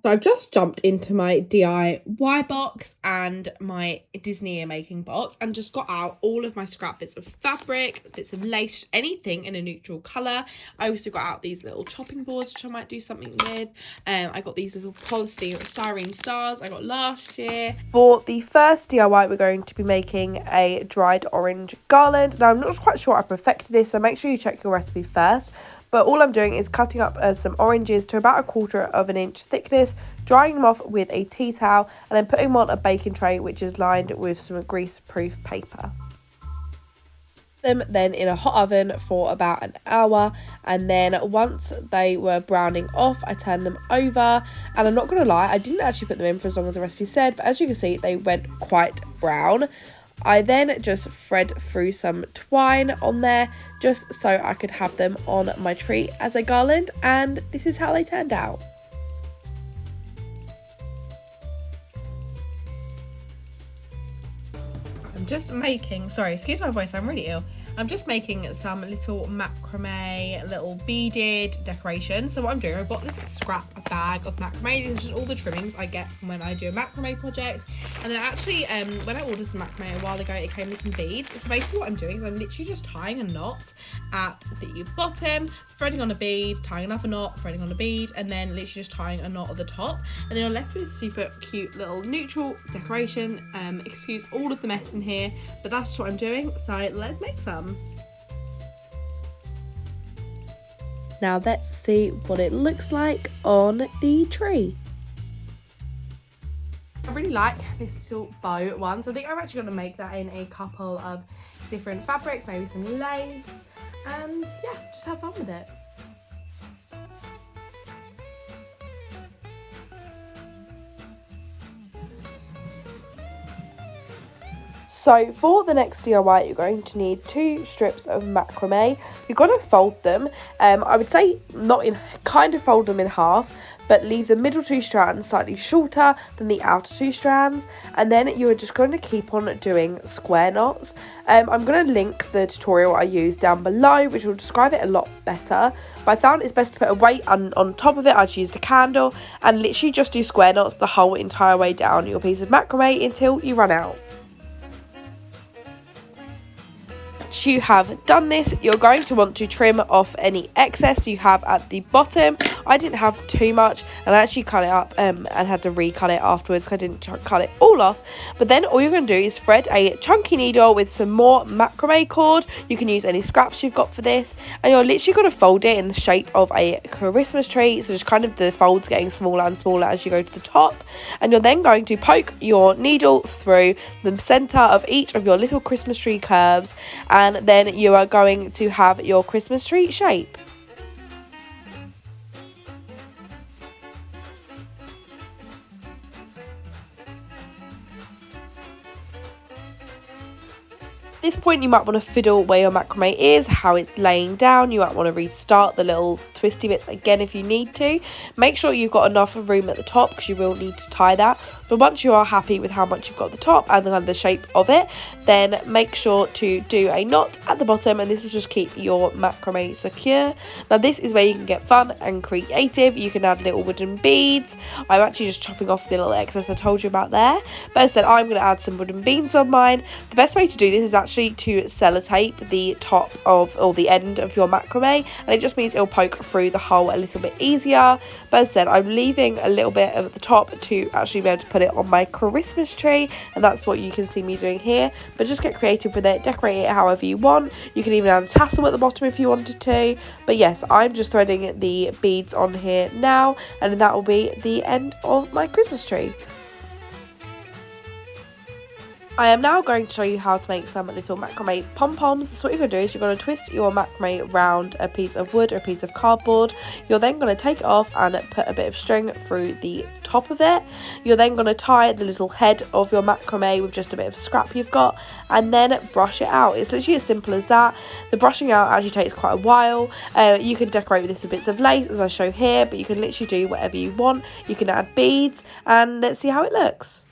So I've just jumped into my DIY box and my Disney making box and just got out all of my scrap bits of fabric, bits of lace, anything in a neutral colour. I also got out these little chopping boards, which I might do something with. I got these little polystyrene stars I got last year. For the first DIY, we're going to be making a dried orange garland. Now, I'm not quite sure I perfected this, so make sure you check your recipe first. But all I'm doing is cutting up some oranges to about 1/4 inch thickness, drying them off with a tea towel, and then putting them on a baking tray, which is lined with some grease-proof paper. Them then in a hot oven for about an hour, and then once they were browning off, I turned them over, and I'm not gonna lie, I didn't actually put them in for as long as the recipe said, but as you can see, they went quite brown. I then just thread through some twine on there just so I could have them on my tree as a garland, and this is how they turned out. I'm just making, sorry, excuse my voice, I'm really ill. I'm just making some little macrame, little beaded decoration. So what I'm doing, I've got this scrap bag of macrame. These are just all the trimmings I get from when I do a macrame project. And then actually, when I ordered some macrame a while ago, it came with some beads. So basically what I'm doing is I'm literally just tying a knot at the bottom, threading on a bead, tying another knot, threading on a bead, and then literally just tying a knot at the top. And then you're left with this super cute little neutral decoration. Excuse all of the mess in here, but that's what I'm doing. So let's make some. Now let's see what it looks like on the tree. I really like this little bow one, so I think I'm actually going to make that in a couple of different fabrics, maybe some lace, and yeah, just have fun with it. So for the next DIY, you're going to need 2 strips of macrame. You're going to fold them. I would say kind of fold them in half, but leave the middle 2 strands slightly shorter than the outer 2 strands. And then you are just going to keep on doing square knots. I'm going to link the tutorial I used down below, which will describe it a lot better. But I found it's best to put a weight on top of it. I just used a candle and literally just do square knots the whole entire way down your piece of macrame until you run out. Once you have done this, you're going to want to trim off any excess you have at the bottom. I didn't have too much, and I actually cut it up and had to recut it afterwards because I didn't cut it all off. But then all you're going to do is thread a chunky needle with some more macrame cord. You can use any scraps you've got for this, and you're literally going to fold it in the shape of a Christmas tree, so just kind of the folds getting smaller and smaller as you go to the top. And you're then going to poke your needle through the centre of each of your little Christmas tree curves, and then you are going to have your Christmas tree shape. At this point, you might want to fiddle where your macrame is, how it's laying down. You might want to restart the little twisty bits again if you need to. Make sure you've got enough room at the top because you will need to tie that. But once you are happy with how much you've got at the top and the shape of it, then make sure to do a knot at the bottom, and this will just keep your macrame secure. Now this is where you can get fun and creative. You can add little wooden beads. I'm actually just chopping off the little excess I told you about there. But as I said, I'm going to add some wooden beads on mine. The best way to do this is actually to sellotape the top of or the end of your macrame, and it just means it'll poke through the hole a little bit easier. But as I said, I'm leaving a little bit at the top to actually be able to put it on my Christmas tree, and that's what you can see me doing here. But just get creative with it, decorate it however you want. You can even add a tassel at the bottom if you wanted to. But yes, I'm just threading the beads on here now, and that will be the end of my Christmas tree. I am now going to show you how to make some little macrame pom-poms. So what you're going to do is you're going to twist your macrame around a piece of wood or a piece of cardboard. You're then going to take it off and put a bit of string through the top of it. You're then going to tie the little head of your macrame with just a bit of scrap you've got, and then brush it out. It's literally as simple as that. The brushing out actually takes quite a while. You can decorate with this with bits of lace as I show here, but you can literally do whatever you want. You can add beads, and let's see how it looks.